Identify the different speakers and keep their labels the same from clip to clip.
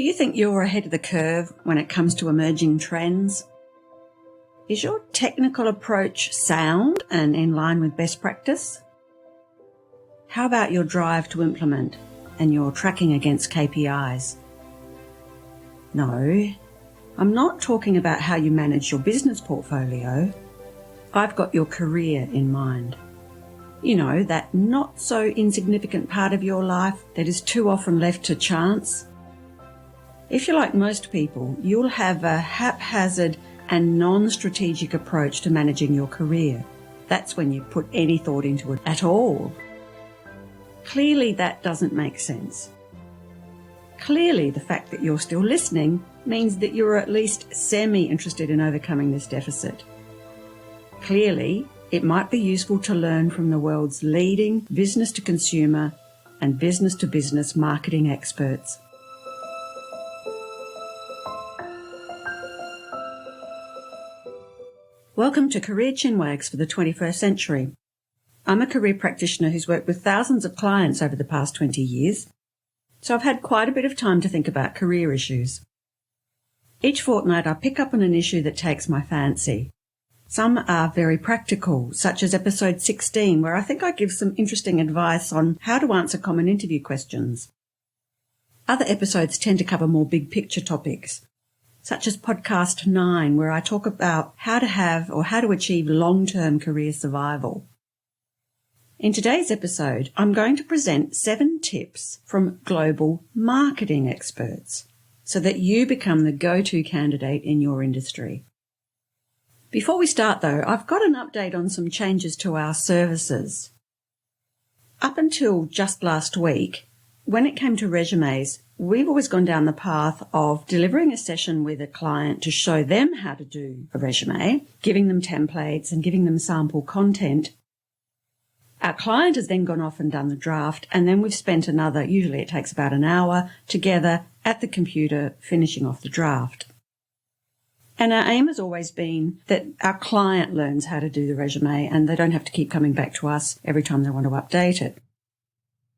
Speaker 1: Do you think you're ahead of the curve when it comes to emerging trends? Is your technical approach sound and in line with best practice? How about your drive to implement and your tracking against KPIs? No, I'm not talking about how you manage your business portfolio. I've got your career in mind. You know, that not so insignificant part of your life that is too often left to chance. If you're like most people, you'll have a haphazard and non-strategic approach to managing your career. That's when you put any thought into it at all. Clearly that doesn't make sense. Clearly the fact that you're still listening means that you're at least semi-interested in overcoming this deficit. Clearly, it might be useful to learn from the world's leading business-to-consumer and business-to-business marketing experts. Welcome to Career Chinwags for the 21st century. I'm a career practitioner who's worked with thousands of clients over the past 20 years, so I've had quite a bit of time to think about career issues. Each fortnight I pick up on an issue that takes my fancy. Some are very practical, such as episode 16, where I think I give some interesting advice on how to answer common interview questions. Other episodes tend to cover more big picture topics, such as podcast 9, where I talk about how to have or how to achieve long-term career survival. In today's episode, I'm going to present 7 tips from global marketing experts so that you become the go-to candidate in your industry. Before we start though, I've got an update on some changes to our services. Up until just last week, when it came to resumes, we've always gone down the path of delivering a session with a client to show them how to do a resume, giving them templates and giving them sample content. Our client has then gone off and done the draft, and then we've spent usually it takes about an hour, together at the computer finishing off the draft. And our aim has always been that our client learns how to do the resume and they don't have to keep coming back to us every time they want to update it.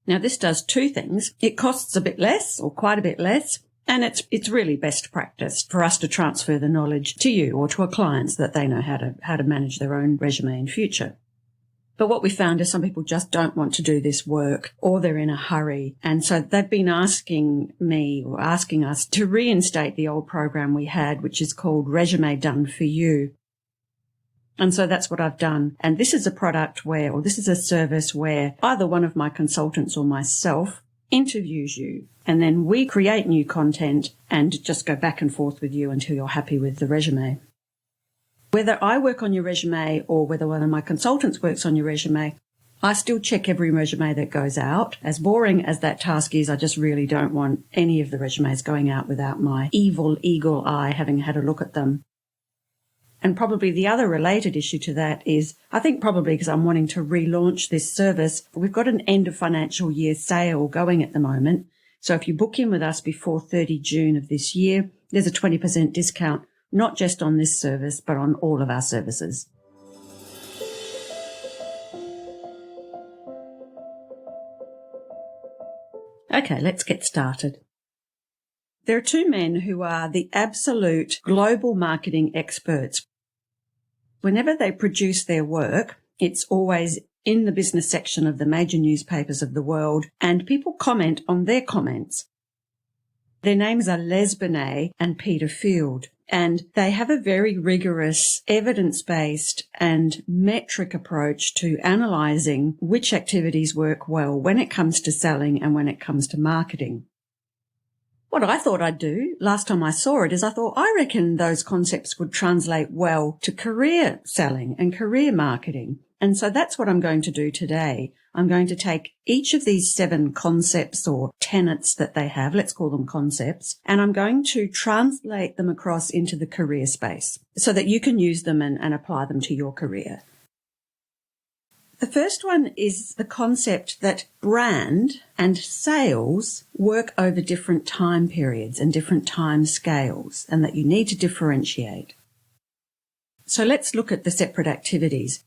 Speaker 1: Now, this does 2 things. It costs a bit less, or quite a bit less, and it's really best practice for us to transfer the knowledge to you or to our clients that they know how to manage their own resume in future. But what we found is some people just don't want to do this work, or they're in a hurry. And so they've been asking me or asking us to reinstate the old program we had, which is called Resume Done For You. And so that's what I've done. And this is a this is a service where either one of my consultants or myself interviews you. And then we create new content and just go back and forth with you until you're happy with the resume. Whether I work on your resume or whether one of my consultants works on your resume, I still check every resume that goes out. As boring as that task is, I just really don't want any of the resumes going out without my evil eagle eye having had a look at them. And probably the other related issue to that is, I think probably because I'm wanting to relaunch this service, we've got an end of financial year sale going at the moment. So if you book in with us before 30 June of this year, there's a 20% discount, not just on this service, but on all of our services. Okay, let's get started. There are 2 men who are the absolute global marketing experts. Whenever they produce their work, it's always in the business section of the major newspapers of the world, and people comment on their comments. Their names are Les Binet and Peter Field, and they have a very rigorous, evidence-based and metric approach to analysing which activities work well when it comes to selling and when it comes to marketing. What I thought I'd do last time I saw it is I reckon those concepts would translate well to career selling and career marketing. And so that's what I'm going to do today. I'm going to take each of these 7 concepts or tenets that they have, let's call them concepts, and I'm going to translate them across into the career space so that you can use them and apply them to your career. The first one is the concept that brand and sales work over different time periods and different time scales, and that you need to differentiate. So let's look at the separate activities.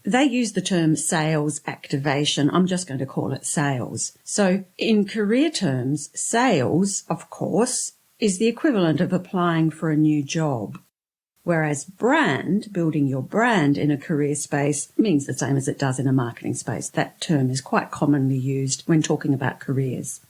Speaker 1: They use the term sales activation. I'm just going to call it sales. So in career terms, sales, of course, is the equivalent of applying for a new job. Whereas brand, building your brand in a career space, means the same as it does in a marketing space. That term is quite commonly used when talking about careers.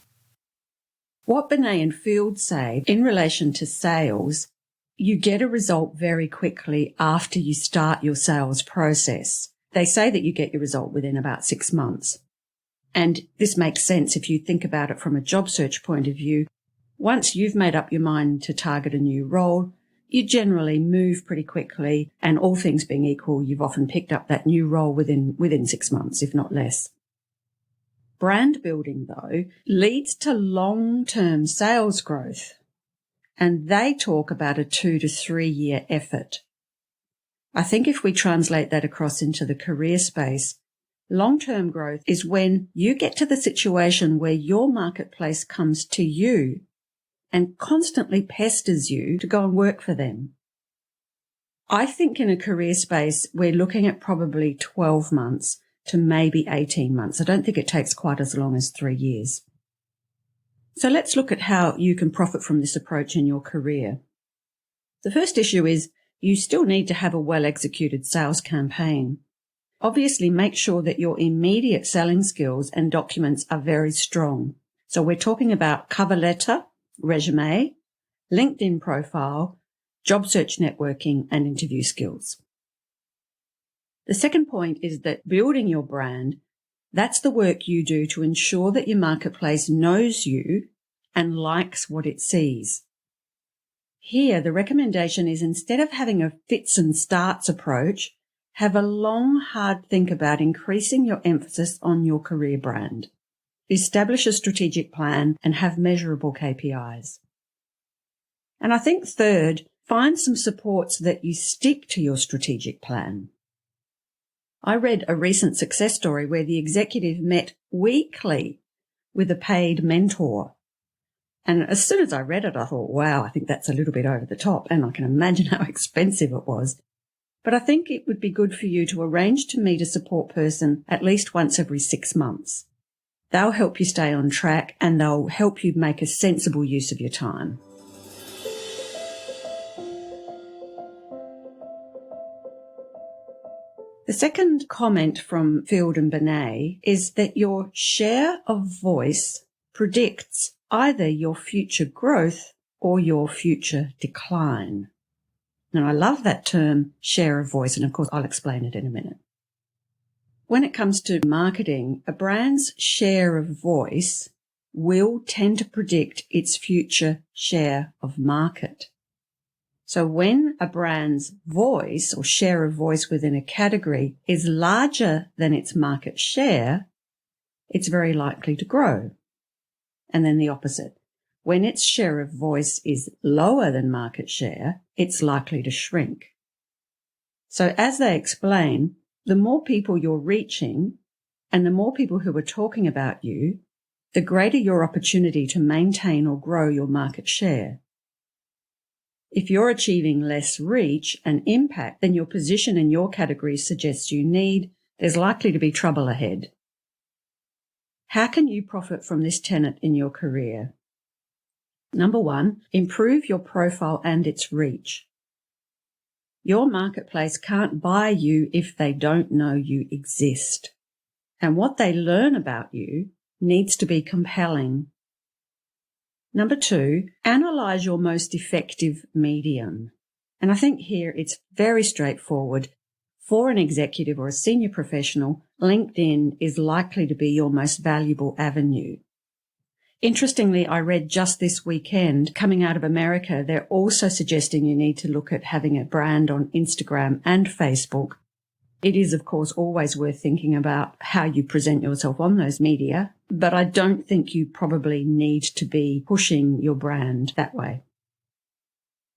Speaker 1: What Benet and Field say in relation to sales, you get a result very quickly after you start your sales process. They say that you get your result within about 6 months. And this makes sense if you think about it from a job search point of view. Once you've made up your mind to target a new role, you generally move pretty quickly, and all things being equal, you've often picked up that new role within 6 months, if not less. Brand building, though, leads to long-term sales growth, and they talk about a 2 to 3 year effort. I think if we translate that across into the career space, long-term growth is when you get to the situation where your marketplace comes to you and constantly pesters you to go and work for them. I think in a career space, we're looking at probably 12 months to maybe 18 months. I don't think it takes quite as long as 3 years. So let's look at how you can profit from this approach in your career. The first issue is you still need to have a well-executed sales campaign. Obviously, make sure that your immediate selling skills and documents are very strong. So we're talking about cover letter, resume, LinkedIn profile, job search networking, and interview skills. The second point is that building your brand, that's the work you do to ensure that your marketplace knows you and likes what it sees. Here, the recommendation is instead of having a fits and starts approach, have a long, hard think about increasing your emphasis on your career brand. Establish a strategic plan and have measurable KPIs. And I think third, find some support so that you stick to your strategic plan. I read a recent success story where the executive met weekly with a paid mentor. And as soon as I read it, I thought, wow, I think that's a little bit over the top, and I can imagine how expensive it was. But I think it would be good for you to arrange to meet a support person at least once every 6 months. They'll help you stay on track, and they'll help you make a sensible use of your time. The second comment from Field and Benet is that your share of voice predicts either your future growth or your future decline. Now, I love that term, share of voice, and of course, I'll explain it in a minute. When it comes to marketing, a brand's share of voice will tend to predict its future share of market. So when a brand's voice or share of voice within a category is larger than its market share, it's very likely to grow. And then the opposite. When its share of voice is lower than market share, it's likely to shrink. So as they explain, the more people you're reaching and the more people who are talking about you, the greater your opportunity to maintain or grow your market share. If you're achieving less reach and impact than your position in your category suggests you need, there's likely to be trouble ahead. How can you profit from this tenet in your career? Number 1, improve your profile and its reach. Your marketplace can't buy you if they don't know you exist. And what they learn about you needs to be compelling. Number 2, analyze your most effective medium. And I think here it's very straightforward. For an executive or a senior professional, LinkedIn is likely to be your most valuable avenue. Interestingly, I read just this weekend, coming out of America, they're also suggesting you need to look at having a brand on Instagram and Facebook. It is, of course, always worth thinking about how you present yourself on those media, but I don't think you probably need to be pushing your brand that way.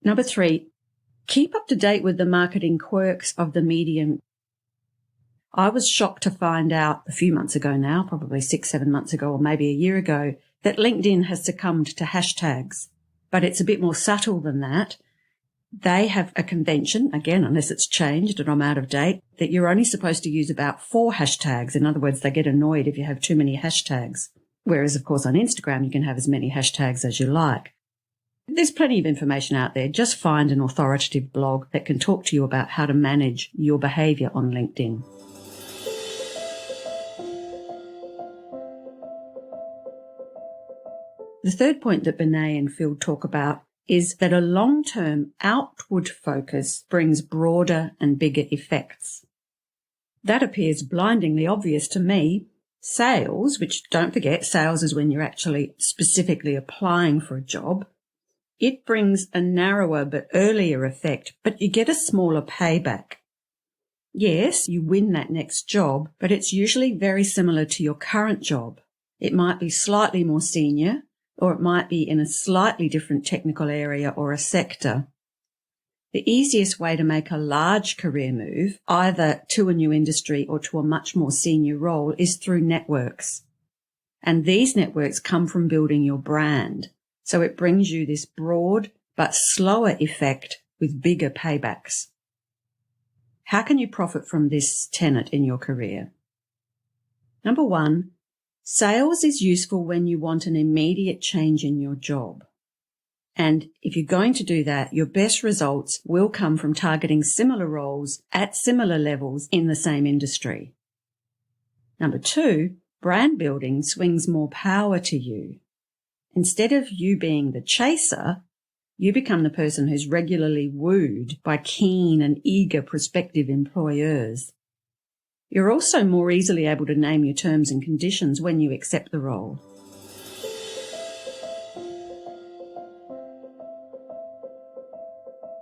Speaker 1: Number 3, keep up to date with the marketing quirks of the medium. I was shocked to find out a few months ago now, probably 6-7 months ago or maybe a year ago, that LinkedIn has succumbed to hashtags. But it's a bit more subtle than that. They have a convention, again, unless it's changed and I'm out of date, that you're only supposed to use about 4 hashtags. In other words, they get annoyed if you have too many hashtags. Whereas, of course, on Instagram, you can have as many hashtags as you like. There's plenty of information out there. Just find an authoritative blog that can talk to you about how to manage your behaviour on LinkedIn. The third point that Benet and Phil talk about is that a long-term outward focus brings broader and bigger effects. That appears blindingly obvious to me. Sales, which don't forget, sales is when you're actually specifically applying for a job, it brings a narrower but earlier effect, but you get a smaller payback. Yes, you win that next job, but it's usually very similar to your current job. It might be slightly more senior, or it might be in a slightly different technical area or a sector. The easiest way to make a large career move, either to a new industry or to a much more senior role, is through networks. And these networks come from building your brand. So it brings you this broad but slower effect with bigger paybacks. How can you profit from this tenet in your career? Number 1, sales is useful when you want an immediate change in your job. And if you're going to do that, your best results will come from targeting similar roles at similar levels in the same industry. Number 2, brand building swings more power to you. Instead of you being the chaser, you become the person who's regularly wooed by keen and eager prospective employers. You're also more easily able to name your terms and conditions when you accept the role.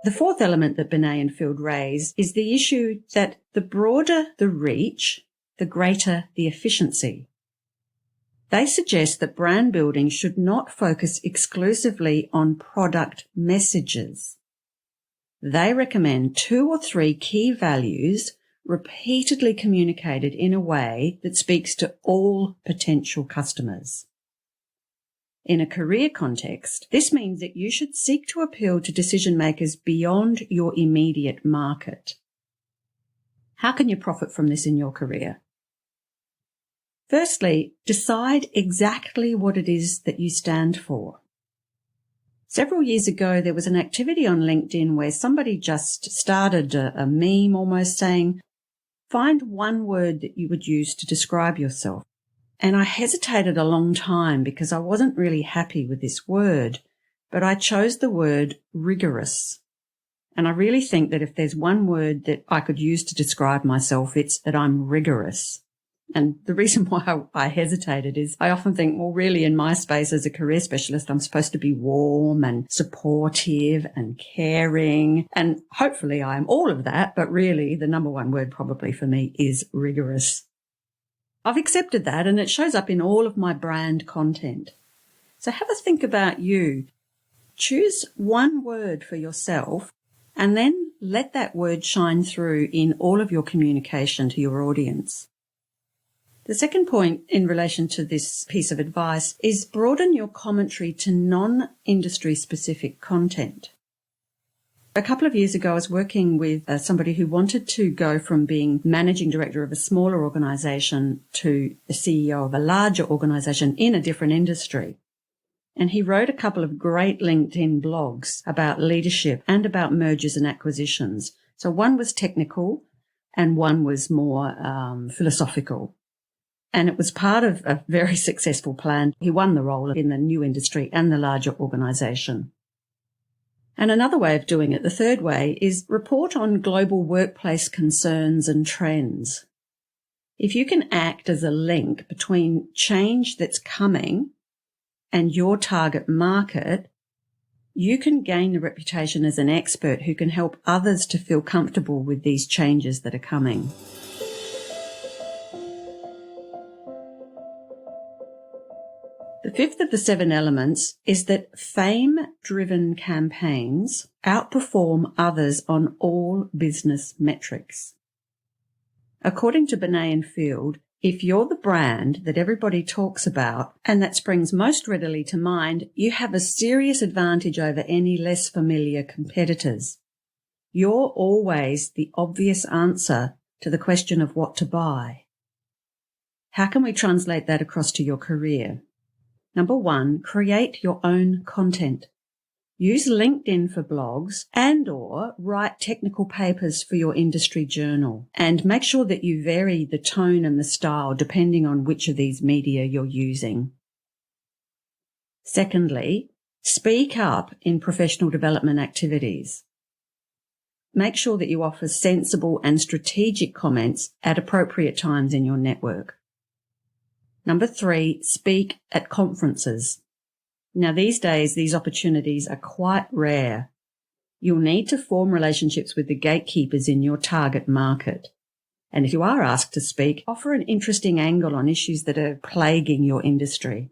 Speaker 1: The fourth element that Benet and Field raise is the issue that the broader the reach, the greater the efficiency. They suggest that brand building should not focus exclusively on product messages. They recommend 2 or 3 key values repeatedly communicated in a way that speaks to all potential customers. In a career context, this means that you should seek to appeal to decision makers beyond your immediate market. How can you profit from this in your career? Firstly, decide exactly what it is that you stand for. Several years ago, there was an activity on LinkedIn where somebody just started a meme almost saying, find one word that you would use to describe yourself. And I hesitated a long time because I wasn't really happy with this word, but I chose the word rigorous. And I really think that if there's one word that I could use to describe myself, it's that I'm rigorous. And the reason why I hesitated is I often think, well, really in my space as a career specialist, I'm supposed to be warm and supportive and caring. And hopefully I'm all of that, but really the number one word probably for me is rigorous. I've accepted that and it shows up in all of my brand content. So have a think about you. Choose one word for yourself and then let that word shine through in all of your communication to your audience. The second point in relation to this piece of advice is broaden your commentary to non-industry specific content. A couple of years ago, I was working with somebody who wanted to go from being managing director of a smaller organisation to the CEO of a larger organisation in a different industry. And he wrote a couple of great LinkedIn blogs about leadership and about mergers and acquisitions. So one was technical and one was more philosophical. And it was part of a very successful plan. He won the role in the new industry and the larger organisation. And another way of doing it, the third way, is report on global workplace concerns and trends. If you can act as a link between change that's coming and your target market, you can gain the reputation as an expert who can help others to feel comfortable with these changes that are coming. The fifth of the 7 elements is that fame-driven campaigns outperform others on all business metrics. According to Benet and Field, If you're the brand that everybody talks about and that springs most readily to mind, you have a serious advantage over any less familiar competitors. You're always the obvious answer to the question of what to buy. How can we translate that across to your career? Number 1, create your own content. Use LinkedIn for blogs and/or write technical papers for your industry journal, and make sure that you vary the tone and the style depending on which of these media you're using. Secondly, speak up in professional development activities. Make sure that you offer sensible and strategic comments at appropriate times in your network. Number 3, speak at conferences. Now, these days, these opportunities are quite rare. You'll need to form relationships with the gatekeepers in your target market. And if you are asked to speak, offer an interesting angle on issues that are plaguing your industry.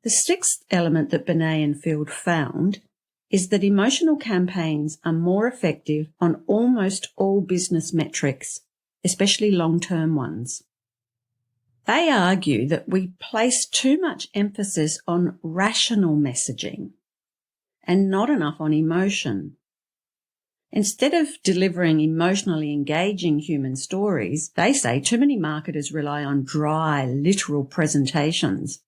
Speaker 1: The 6th element that Binet and Field found is that emotional campaigns are more effective on almost all business metrics, especially long-term ones. They argue that we place too much emphasis on rational messaging and not enough on emotion. Instead of delivering emotionally engaging human stories, they say too many marketers rely on dry, literal presentations.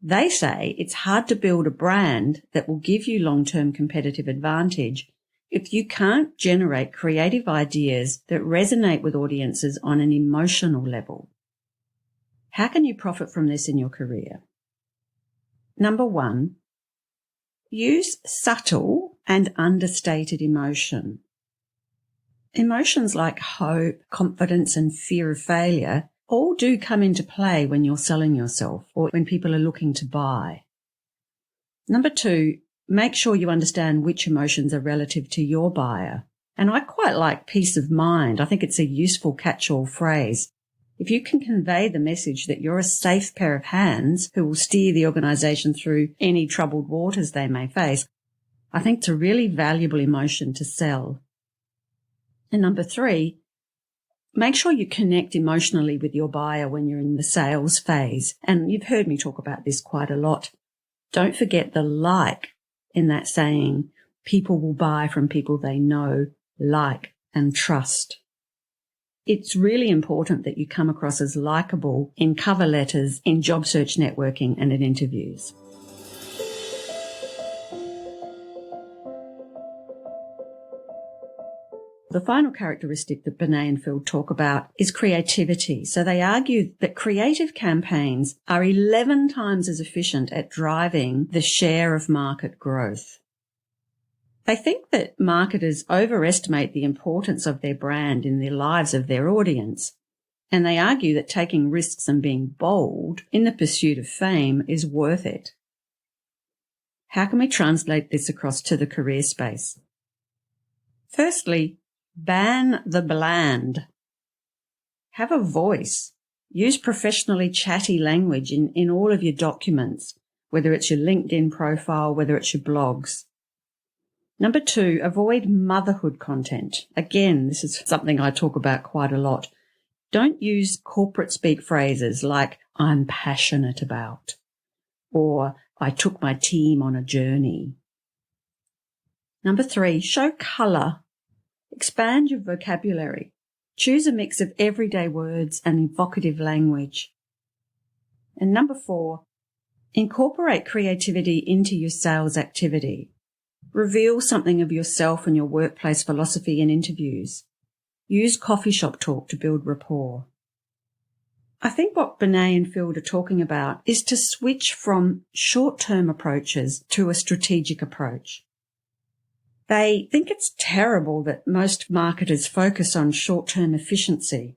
Speaker 1: They say it's hard to build a brand that will give you long-term competitive advantage if you can't generate creative ideas that resonate with audiences on an emotional level. How can you profit from this in your career? Number 1, use subtle and understated emotion. Emotions like hope, confidence, and fear of failure all do come into play when you're selling yourself or when people are looking to buy. Number 2, make sure you understand which emotions are relative to your buyer. And I quite like peace of mind. I think it's a useful catch-all phrase. If you can convey the message that you're a safe pair of hands who will steer the organisation through any troubled waters they may face, I think it's a really valuable emotion to sell. And number 3, make sure you connect emotionally with your buyer when you're in the sales phase. And you've heard me talk about this quite a lot. Don't forget the like in that saying, people will buy from people they know, like, and trust. It's really important that you come across as likable in cover letters, in job search networking, and in interviews. The final characteristic that Binet and Field talk about is creativity. So they argue that creative campaigns are 11 times as efficient at driving the share of market growth. They think that marketers overestimate the importance of their brand in the lives of their audience, and they argue that taking risks and being bold in the pursuit of fame is worth it. How can we translate this across to the career space? Firstly, ban the bland. Have a voice. Use professionally chatty language in all of your documents, whether it's your LinkedIn profile, whether it's your blogs. Number 2, avoid motherhood content. Again, this is something I talk about quite a lot. Don't use corporate speak phrases like, I'm passionate about, or I took my team on a journey. Number 3, show colour. Expand your vocabulary. Choose a mix of everyday words and evocative language. And number 4, incorporate creativity into your sales activity. Reveal something of yourself and your workplace philosophy in interviews. Use coffee shop talk to build rapport. I think what Binet and Field are talking about is to switch from short-term approaches to a strategic approach. They think it's terrible that most marketers focus on short-term efficiency.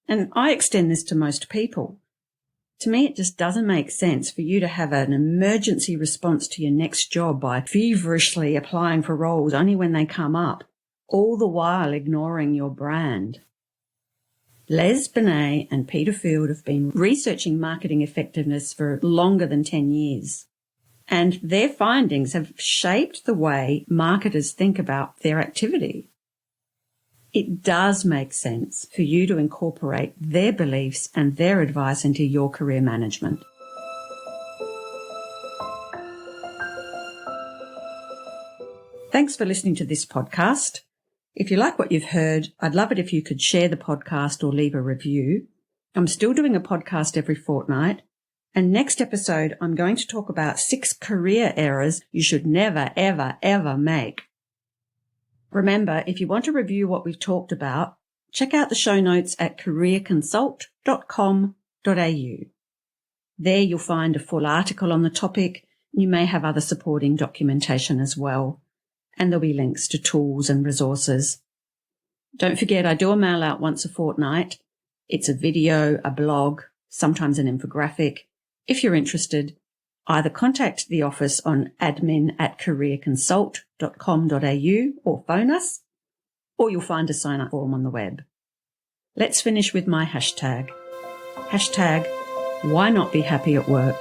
Speaker 1: And I extend this to most people. To me, it just doesn't make sense for you to have an emergency response to your next job by feverishly applying for roles only when they come up, all the while ignoring your brand. Les Binet and Peter Field have been researching marketing effectiveness for longer than 10 years, and their findings have shaped the way marketers think about their activity. it does make sense for you to incorporate their beliefs and their advice into your career management. Thanks for listening to this podcast. If you like what you've heard, I'd love it if you could share the podcast or leave a review. I'm still doing a podcast every fortnight. And next episode, I'm going to talk about 6 career errors you should never, ever, ever make. Remember, if you want to review what we've talked about, check out the show notes at careerconsult.com.au. There you'll find a full article on the topic. You may have other supporting documentation as well. And there'll be links to tools and resources. Don't forget, I do a mail out once a fortnight. It's a video, a blog, sometimes an infographic. If you're interested, either contact the office on admin@careerconsult.com.au or phone us, or you'll find a sign-up form on the web. Let's finish with my hashtag. Hashtag, why not be happy at work?